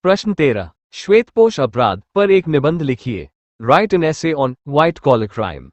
प्रश्न 13। श्वेतपोश अपराध पर एक निबंध लिखिए। Write an essay on white collar crime.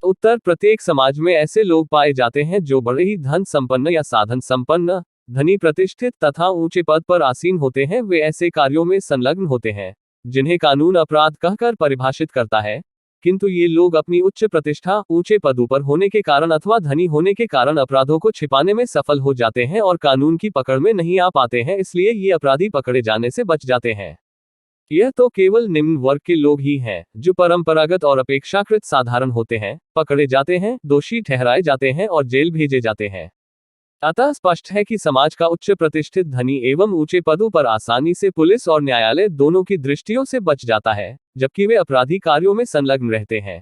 उत्तर प्रत्येक समाज में ऐसे लोग पाए जाते हैं जो बड़े ही धन संपन्न या साधन संपन्न, धनी, प्रतिष्ठित तथा ऊंचे पद पर आसीन होते हैं। वे ऐसे कार्यों में संलग्न होते हैं जिन्हें कानून अपराध कहकर परिभाषित करता है, किंतु ये लोग अपनी उच्च प्रतिष्ठा, ऊंचे पदों पर होने के कारण अथवा धनी होने के कारण अपराधों को छिपाने में सफल हो जाते हैं और कानून की पकड़ में नहीं आ पाते हैं, इसलिए ये अपराधी पकड़े जाने से बच जाते हैं। यह तो केवल निम्न वर्ग के लोग ही हैं जो परंपरागत और अपेक्षाकृत साधारण होते हैं, पकड़े जाते हैं, दोषी ठहराए जाते हैं और जेल भेजे जाते हैं। अतः स्पष्ट है कि समाज का उच्च प्रतिष्ठित, धनी एवं ऊंचे पदों पर आसानी से पुलिस और न्यायालय दोनों की दृष्टियों से बच जाता है, जबकि वे अपराधी कार्यों में संलग्न रहते हैं।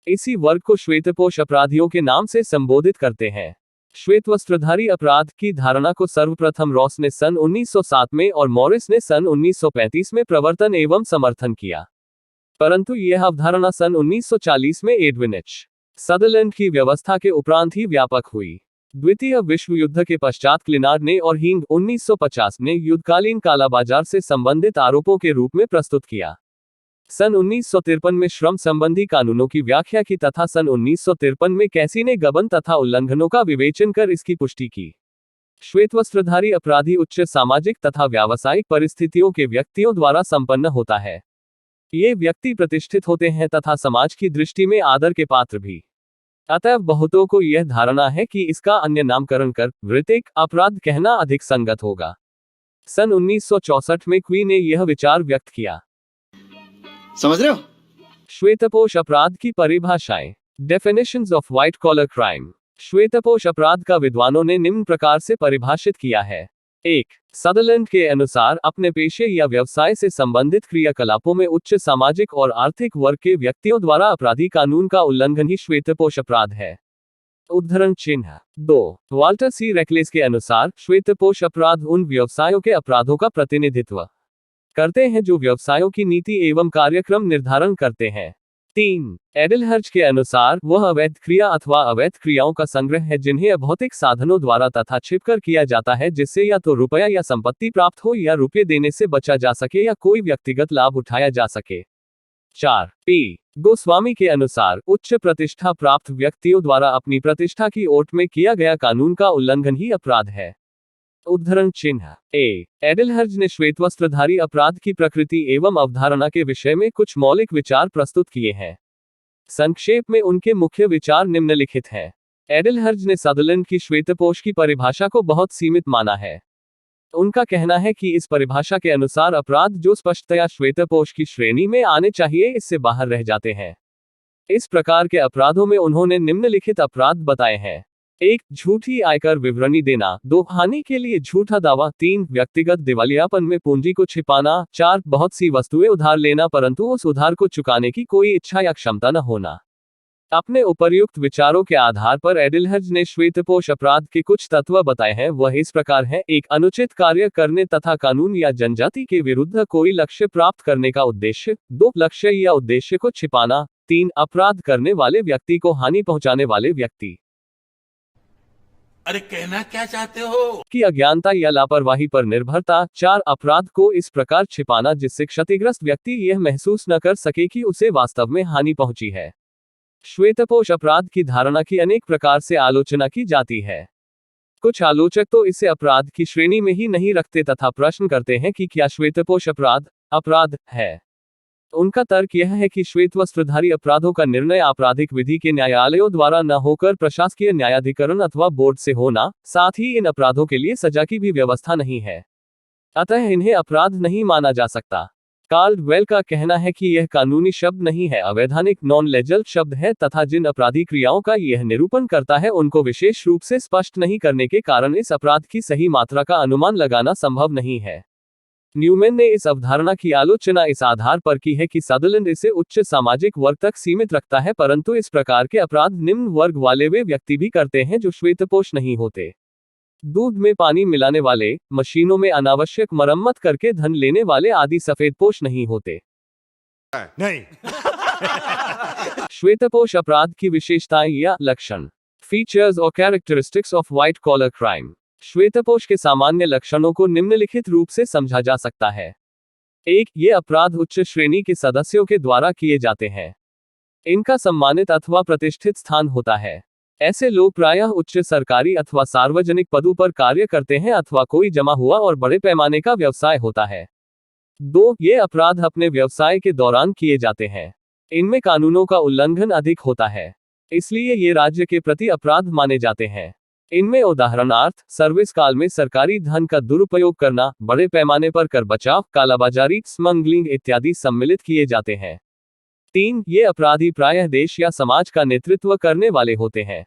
इसी वर्ग को श्वेतपोश अपराधियों के नाम से संबोधित करते हैं। श्वेत वस्त्रधारी अपराध की धारणा को सर्वप्रथम रॉस ने सन 1907 में और मॉरिस ने सन 1935 में प्रवर्तन एवं समर्थन किया, परंतु यह अवधारणा सन 1940 में एडविन एच. सदरलैंड की व्यवस्था के उपरांत ही व्यापक हुई। द्वितीय विश्व युद्ध के पश्चात क्लिनार्ड ने और हिंग 1950 ने युद्धकालीन कालाबाजार से संबंधित आरोपों के रूप में प्रस्तुत किया। सन 1953 में श्रम संबंधी कानूनों की व्याख्या की तथा सन 1953 में कैसी ने गबन तथा उल्लंघनों का विवेचन कर इसकी पुष्टि की। श्वेतवस्त्रधारी अपराधी उच्च सामाजिक तथा व्यावसायिक परिस्थितियों के व्यक्तियों द्वारा संपन्न होता है। ये व्यक्ति प्रतिष्ठित होते हैं तथा समाज की दृष्टि में आदर के पात्र भी। अतः बहुतों को यह धारणा है कि इसका अन्य नामकरण कर वृत्तिक अपराध कहना अधिक संगत होगा। सन 1964 में क्वी ने यह विचार व्यक्त किया। समझ रहे हो? श्वेतपोश अपराध की परिभाषाएं। Definitions of white collar crime. श्वेतपोश अपराध का विद्वानों ने निम्न प्रकार से परिभाषित किया है। 1. सदरलैंड के अनुसार अपने पेशे या व्यवसाय से संबंधित क्रियाकलापों में उच्च सामाजिक और आर्थिक वर्ग के व्यक्तियों द्वारा अपराधी कानून का उल्लंघन ही श्वेतपोश अपराध है। उद्धरण चिन्ह। 2. वाल्टर सी रेकलेस के अनुसार श्वेतपोश अपराध उन व्यवसायों के अपराधों का प्रतिनिधित्व करते हैं जो व्यवसायों की नीति एवं कार्यक्रम निर्धारण करते हैं। 3. एडलहर्ज के अनुसार वह अवैध क्रिया अथवा अवैध क्रियाओं का संग्रह है जिन्हें अभौतिक साधनों द्वारा तथा छिपकर किया जाता है, जिससे या तो रुपया या संपत्ति प्राप्त हो या रुपये देने से बचा जा सके या कोई व्यक्तिगत लाभ उठाया जा सके। 4. पी. गोस्वामी के अनुसार उच्च प्रतिष्ठा प्राप्त व्यक्तियों द्वारा अपनी प्रतिष्ठा की ओट में किया गया कानून का उल्लंघन ही अपराध है। उद्धरण चिन्ह। ए. एडलहर्ज ने श्वेतवस्त्रधारी अपराध की प्रकृति एवं अवधारणा के विषय में कुछ मौलिक विचार प्रस्तुत किए हैं। संक्षेप में उनके मुख्य विचार निम्नलिखित हैं। एडलहर्ज ने सदरलैंड की श्वेतपोश की परिभाषा को बहुत सीमित माना है। उनका कहना है कि इस परिभाषा के अनुसार अपराध जो स्पष्टतया श्वेतपोश की श्रेणी में आने चाहिए, इससे बाहर रह जाते हैं। इस प्रकार के अपराधों में उन्होंने निम्नलिखित अपराध बताए हैं। 1. झूठी आयकर विवरणी देना। 2. हानि के लिए झूठा दावा। 3. व्यक्तिगत दिवालियापन में पूंजी को छिपाना। 4. बहुत सी वस्तुएं उधार लेना परंतु उस उधार को चुकाने की कोई इच्छा या क्षमता न होना। अपने उपर्युक्त विचारों के आधार पर एडलहर्ज ने श्वेतपोश अपराध के कुछ तत्व बताए हैं। वह इस प्रकार हैं। 1. अनुचित कार्य करने तथा कानून या जनजाति के विरुद्ध कोई लक्ष्य प्राप्त करने का उद्देश्य। 2. लक्ष्य या उद्देश्य को छिपाना। 3. अपराध करने वाले व्यक्ति को हानि पहुंचाने वाले व्यक्ति अरे कहना क्या चाहते हो? की अज्ञानता या लापरवाही पर निर्भरता। 4. अपराध को इस प्रकार छिपाना जिससे क्षतिग्रस्त व्यक्ति यह महसूस न कर सके कि उसे वास्तव में हानि पहुंची है। श्वेतपोश अपराध की धारणा की अनेक प्रकार से आलोचना की जाती है। कुछ आलोचक तो इसे अपराध की श्रेणी में ही नहीं रखते तथा प्रश्न करते हैं कि क्या श्वेतपोश अपराध है। उनका तर्क यह है कि श्वेतवस्त्रधारी अपराधों का निर्णय आपराधिक विधि के न्यायालयों द्वारा न होकर प्रशासकीय न्यायाधिकरण अथवा बोर्ड से होना, साथ ही इन अपराधों के लिए सजा की भी व्यवस्था नहीं है, अतः इन्हें अपराध नहीं माना जा सकता। कार्लवेल का कहना है कि यह कानूनी शब्द नहीं है, अवैधानिक नॉन लीगल शब्द है तथा जिन अपराधी क्रियाओं का यह निरूपण करता है उनको विशेष रूप से स्पष्ट नहीं करने के कारण इस अपराध की सही मात्रा का अनुमान लगाना संभव नहीं है। न्यूमैन ने इस अवधारणा की आलोचना इस आधार पर की है कि सदरलैंड इसे उच्च सामाजिक वर्ग तक सीमित रखता है, परंतु इस प्रकार के अपराध निम्न वर्ग वाले वे व्यक्ति भी करते हैं जो श्वेतपोश नहीं होते। दूध में पानी मिलाने वाले, मशीनों में अनावश्यक मरम्मत करके धन लेने वाले आदि सफेदपोश नहीं होते। नहीं श्वेतपोश अपराध की विशेषताएं या लक्षण। फीचर्स और characteristics of white collar crime. श्वेतपोश के सामान्य लक्षणों को निम्नलिखित रूप से समझा जा सकता है। 1. ये अपराध उच्च श्रेणी के सदस्यों के द्वारा किए जाते हैं। इनका सम्मानित अथवा प्रतिष्ठित स्थान होता है। ऐसे लोग प्रायः उच्च सरकारी अथवा सार्वजनिक पदों पर कार्य करते हैं अथवा कोई जमा हुआ और बड़े पैमाने का व्यवसाय होता है। 2. ये अपराध अपने व्यवसाय के दौरान किए जाते हैं। इनमें कानूनों का उल्लंघन अधिक होता है, इसलिए ये राज्य के प्रति अपराध माने जाते हैं। इनमें उदाहरणार्थ सर्विस काल में सरकारी धन का दुरुपयोग करना, बड़े पैमाने पर कर बचाव, कालाबाजारी, स्मगलिंग इत्यादि सम्मिलित किए जाते हैं। 3. ये अपराधी प्रायः देश या समाज का नेतृत्व करने वाले होते हैं।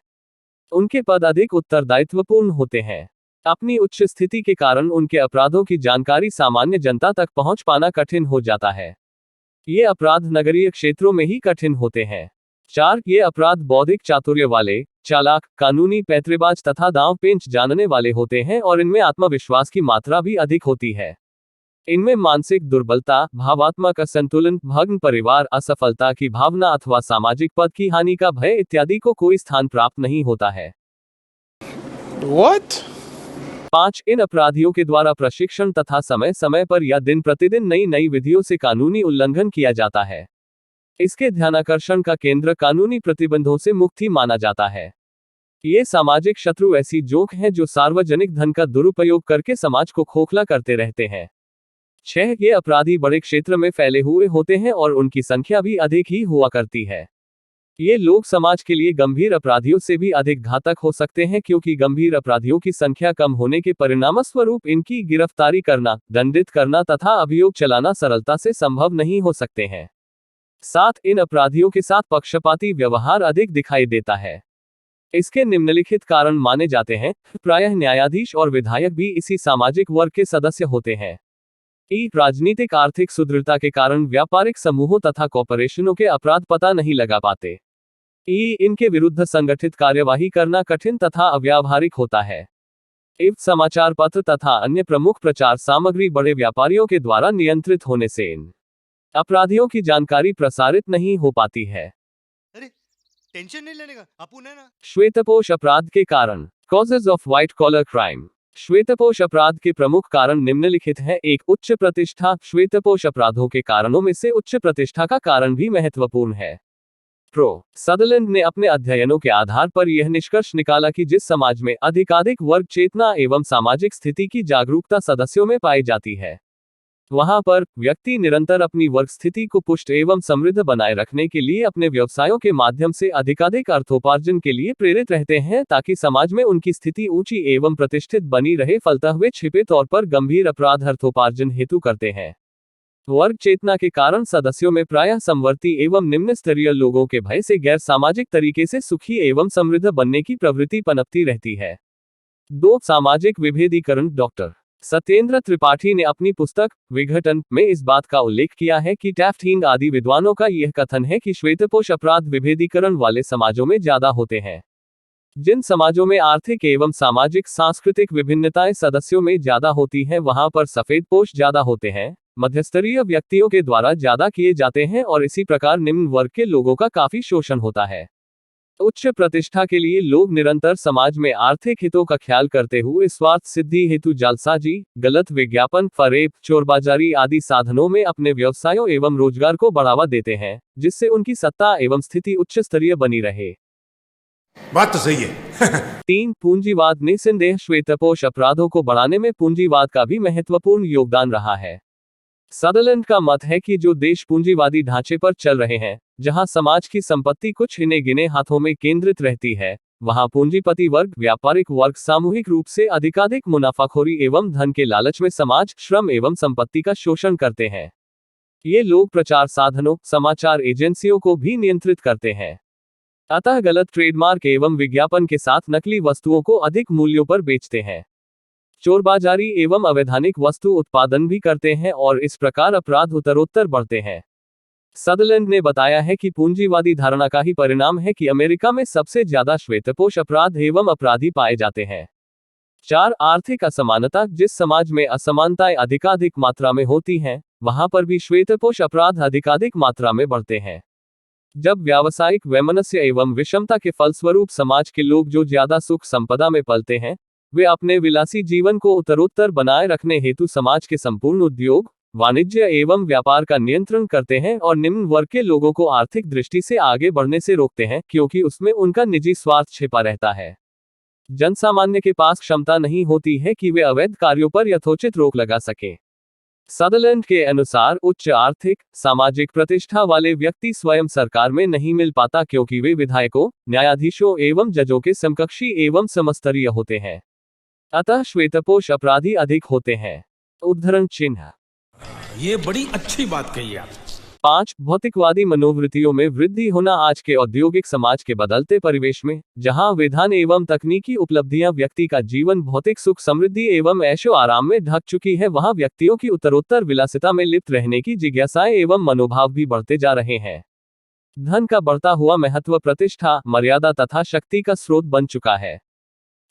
उनके पद अधिक उत्तरदायित्वपूर्ण होते हैं। अपनी उच्च स्थिति के कारण उनके अपराधों की जानकारी सामान्य जनता तक पहुंच पाना कठिन हो जाता है। ये अपराध नगरीय क्षेत्रों में ही कठिन होते हैं। 4. ये अपराध बौद्धिक चातुर्य वाले, चालाक, कानूनी पैंतरेबाज तथा दांव पेंच जानने वाले होते हैं और इनमें आत्मविश्वास की मात्रा भी अधिक होती है। इनमें मानसिक दुर्बलता, भावात्मक असंतुलन, भग्न परिवार, असफलता की भावना अथवा सामाजिक पद की हानि का भय इत्यादि को कोई स्थान प्राप्त नहीं होता है। What? 5. इन अपराधियों के द्वारा प्रशिक्षण तथा समय समय पर या दिन प्रतिदिन नई नई विधियों से कानूनी उल्लंघन किया जाता है। इसके ध्यानाकर्षण का केंद्र कानूनी प्रतिबंधों से मुक्ति माना जाता है। ये सामाजिक शत्रु ऐसी जोंक हैं जो सार्वजनिक धन का दुरुपयोग करके समाज को खोखला करते रहते हैं। 6. ये अपराधी बड़े क्षेत्र में फैले हुए होते हैं और उनकी संख्या भी अधिक ही हुआ करती है। ये लोग समाज के लिए गंभीर अपराधियों से भी अधिक घातक हो सकते हैं, क्योंकि गंभीर अपराधियों की संख्या कम होने के परिणामस्वरूप इनकी गिरफ्तारी करना, दंडित करना तथा अभियोग चलाना सरलता से संभव नहीं हो सकते हैं। 7. इन अपराधियों के साथ पक्षपाती व्यवहार अधिक दिखाई देता है। इसके निम्नलिखित कारण माने जाते हैं। प्रायः न्यायाधीश और विधायक भी इसी सामाजिक वर्ग के सदस्य होते हैं। राजनीतिक आर्थिक सुदृढ़ता के कारण व्यापारिक समूहों तथा कॉरपोरेशनों के अपराध पता नहीं लगा पाते। इनके विरुद्ध संगठित कार्यवाही करना कठिन तथा अव्यावहारिक होता है। समाचार पत्र तथा अन्य प्रमुख प्रचार सामग्री बड़े व्यापारियों के द्वारा नियंत्रित होने से इन अपराधियों की जानकारी प्रसारित नहीं हो पाती है। अरे टेंशन नहीं लेने का, अपुन है ना। श्वेतपोश अपराध के कारण। Causes of white collar crime. श्वेतपोश अपराध के प्रमुख कारण निम्नलिखित हैं। 1. उच्च प्रतिष्ठा। श्वेतपोश अपराधों के कारणों में से उच्च प्रतिष्ठा का कारण भी महत्वपूर्ण है। सदरलैंड ने अपने अध्ययनों के आधार पर यह निष्कर्ष निकाला कि जिस समाज में अधिकाधिक वर्ग चेतना एवं सामाजिक स्थिति की जागरूकता सदस्यों में पाई जाती है, वहां पर व्यक्ति निरंतर अपनी वर्ग स्थिति को पुष्ट एवं समृद्ध बनाए रखने के लिए अपने व्यवसायों के माध्यम से अधिकाधिक अर्थोपार्जन के लिए प्रेरित रहते हैं, ताकि समाज में उनकी स्थिति ऊंची एवं प्रतिष्ठित बनी रहे। फलतः वे छिपे तौर पर गंभीर अपराध अर्थोपार्जन हेतु करते हैं। वर्ग चेतना के कारण सदस्यों में प्रायः समवर्ती एवं निम्न स्तरीय लोगों के भय से गैर सामाजिक तरीके से सुखी एवं समृद्ध बनने की प्रवृत्ति पनपती रहती है। 2. सामाजिक विभेदीकरण। डॉक्टर सत्येंद्र त्रिपाठी ने अपनी पुस्तक विघटन में इस बात का उल्लेख किया है कि टैफ्ट हींग आदि विद्वानों का यह कथन है कि श्वेतपोश अपराध विभेदीकरण वाले समाजों में ज्यादा होते हैं। जिन समाजों में आर्थिक एवं सामाजिक सांस्कृतिक विभिन्नताएं सदस्यों में ज्यादा होती हैं, वहां पर सफेदपोश ज्यादा होते हैं, मध्यस्तरीय व्यक्तियों के द्वारा ज्यादा किए जाते हैं और इसी प्रकार निम्न वर्ग के लोगों का काफी शोषण होता है। उच्च प्रतिष्ठा के लिए लोग निरंतर समाज में आर्थिक हितों का ख्याल करते हुए स्वार्थ सिद्धि हेतु जालसाजी, गलत विज्ञापन, फरेब, चोरबाजारी आदि साधनों में अपने व्यवसायों एवं रोजगार को बढ़ावा देते हैं, जिससे उनकी सत्ता एवं स्थिति उच्च स्तरीय बनी रहे। बात तो सही है। 3. पूंजीवाद। निसंदेह श्वेतपोश अपराधों को बढ़ाने में पूंजीवाद का भी महत्वपूर्ण योगदान रहा है। सदरलैंड का मत है कि जो देश पूंजीवादी ढांचे पर चल रहे हैं, जहां समाज की संपत्ति कुछ इने गिने हाथों में केंद्रित रहती है, वहां पूंजीपति वर्ग, व्यापारिक वर्ग सामूहिक रूप से अधिकाधिक मुनाफाखोरी एवं धन के लालच में समाज, श्रम एवं संपत्ति का शोषण करते हैं। ये लोग प्रचार साधनों, समाचार एजेंसियों को भी नियंत्रित करते हैं, अतः गलत ट्रेडमार्क एवं विज्ञापन के साथ नकली वस्तुओं को अधिक मूल्यों पर बेचते हैं। चोरबाजारी एवं अवैधानिक वस्तु उत्पादन भी करते हैं और इस प्रकार अपराध उत्तरोत्तर बढ़ते हैं। सदरलैंड ने बताया है कि पूंजीवादी धारणा का ही परिणाम है कि अमेरिका में सबसे ज्यादा श्वेतपोश अपराध एवं अपराधी पाए जाते हैं। 4. आर्थिक असमानता। जिस समाज में असमानताएं अधिकाधिक मात्रा में होती हैं, वहां पर भी श्वेतपोश अपराध अधिकाधिक मात्रा में बढ़ते हैं। जब व्यावसायिक वैमनस्य एवं विषमता के फलस्वरूप समाज के लोग जो ज्यादा सुख संपदा में पलते हैं, वे अपने विलासी जीवन को उत्तरोत्तर बनाए रखने हेतु समाज के संपूर्ण उद्योग, वाणिज्य एवं व्यापार का नियंत्रण करते हैं और निम्न वर्ग के लोगों को आर्थिक दृष्टि से आगे बढ़ने से रोकते हैं, क्योंकि उसमें उनका निजी स्वार्थ छिपा रहता है। जनसामान्य के पास क्षमता नहीं होती है कि वे अवैध कार्यों पर यथोचित रोक लगा सकें। सदरलैंड के अनुसार उच्च आर्थिक, सामाजिक प्रतिष्ठा वाले व्यक्ति स्वयं सरकार में नहीं मिल पाता, क्योंकि वे विधायकों, न्यायाधीशों एवं जजों के समकक्षी एवं समस्तरीय होते हैं। अतः श्वेतपोश अपराधी अधिक होते हैं। उद्धरण चिन्ह। ये बड़ी अच्छी बात कही आप। 5. भौतिकवादी मनोवृत्तियों में वृद्धि होना। आज के औद्योगिक समाज के बदलते परिवेश में, जहां विधान एवं तकनीकी उपलब्धियां व्यक्ति का जीवन भौतिक सुख समृद्धि एवं ऐशो आराम में ढक चुकी है, वहां व्यक्तियों की उत्तरोत्तर विलासिता में लिप्त रहने की जिज्ञासाएं एवं मनोभाव भी बढ़ते जा रहे हैं। धन का बढ़ता हुआ महत्व प्रतिष्ठा, मर्यादा तथा शक्ति का स्रोत बन चुका है।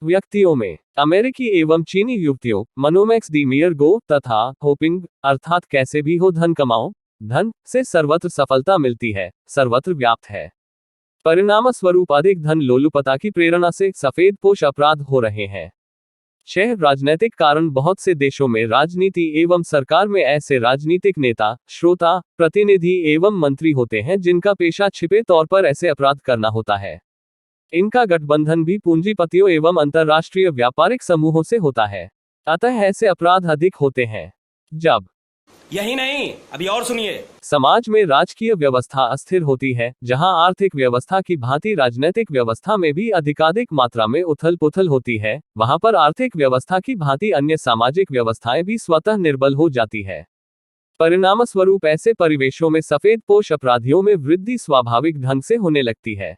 व्यक्तियों में अमेरिकी एवं चीनी युवतियों मनोमैक्स दी मियर गो तथा होपिंग अर्थात कैसे भी हो धन कमाओ, धन से सर्वत्र सफलता मिलती है, सर्वत्र व्याप्त है। परिणाम स्वरूप अधिक धन लोलुपता की प्रेरणा से सफेदपोश अपराध हो रहे हैं। 6. राजनैतिक कारण। बहुत से देशों में राजनीति एवं सरकार में ऐसे राजनीतिक नेता, श्रोता, प्रतिनिधि एवं मंत्री होते हैं जिनका पेशा छिपे तौर पर ऐसे अपराध करना होता है। इनका गठबंधन भी पूंजीपतियों एवं अंतरराष्ट्रीय व्यापारिक समूहों से होता है, अतः ऐसे अपराध अधिक होते हैं। जब यही नहीं, अभी और सुनिए। समाज में राजकीय व्यवस्था अस्थिर होती है, जहां आर्थिक व्यवस्था की भांति राजनीतिक व्यवस्था में भी अधिकाधिक मात्रा में उथल पुथल होती है, वहां पर आर्थिक व्यवस्था की भांति अन्य सामाजिक व्यवस्थाएं भी स्वतः निर्बल हो जाती है। परिणाम स्वरूप ऐसे परिवेशों में सफेदपोश अपराधियों में वृद्धि स्वाभाविक ढंग से होने लगती है।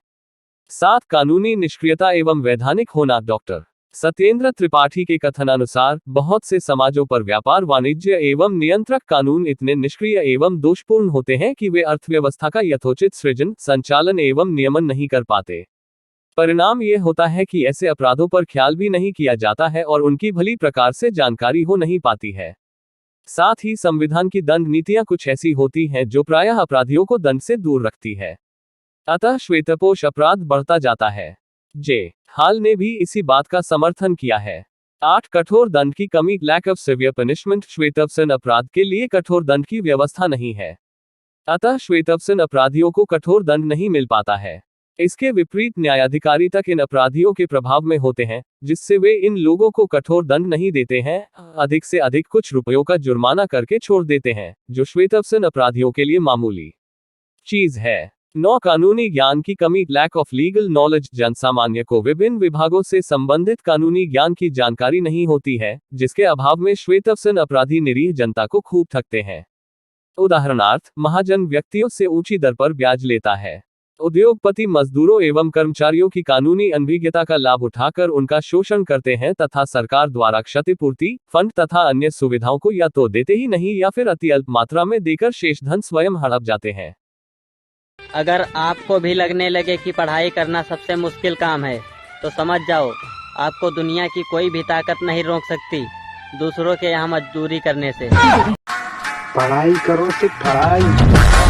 7. कानूनी निष्क्रियता एवं वैधानिक होना। डॉक्टर सत्येंद्र त्रिपाठी के कथनानुसार बहुत से समाजों पर व्यापार, वाणिज्य एवं नियंत्रक कानून इतने निष्क्रिय एवं दोषपूर्ण होते हैं कि वे अर्थव्यवस्था का यथोचित सृजन, संचालन एवं नियमन नहीं कर पाते। परिणाम यह होता है कि ऐसे अपराधों पर ख्याल भी नहीं किया जाता है और उनकी भली प्रकार से जानकारी हो नहीं पाती है। साथ ही संविधान की दंड नीतियां कुछ ऐसी होती हैं जो प्रायः अपराधियों को दंड से दूर रखती है, अतः श्वेतपोश अपराध बढ़ता जाता है। जे हाल ने भी इसी बात का समर्थन किया है। 8. कठोर दंड की कमी। Lack of severe punishment. श्वेतपोश अपराध के लिए कठोर दंड की व्यवस्था नहीं है, अतः श्वेतपोश अपराधियों को कठोर दंड नहीं मिल पाता है। इसके विपरीत न्यायाधिकारी तक इन अपराधियों के प्रभाव में होते हैं, जिससे वे इन लोगों को कठोर दंड नहीं देते हैं, अधिक से अधिक कुछ रुपयों का जुर्माना करके छोड़ देते हैं, जो श्वेतपोश अपराधियों के लिए मामूली चीज है। 9. कानूनी ज्ञान की कमी। Lack of legal knowledge. जनसामान्य को विभिन्न विभागों से संबंधित कानूनी ज्ञान की जानकारी नहीं होती है, जिसके अभाव में श्वेतपोश अपराधी निरीह जनता को खूब ठगते हैं। उदाहरणार्थ, महाजन व्यक्तियों से ऊंची दर पर ब्याज लेता है। उद्योगपति मजदूरों एवं कर्मचारियों की कानूनी अनभिज्ञता का लाभ उठाकर उनका शोषण करते हैं तथा सरकार द्वारा क्षतिपूर्ति, फंड तथा अन्य सुविधाओं को या तो देते ही नहीं या फिर अति अल्प मात्रा में देकर शेष धन स्वयं हड़प जाते हैं। अगर आपको भी लगने लगे कि पढ़ाई करना सबसे मुश्किल काम है, तो समझ जाओ, आपको दुनिया की कोई भी ताकत नहीं रोक सकती दूसरों के यहाँ मजदूरी करने से। पढ़ाई करो, सिर्फ पढ़ाई।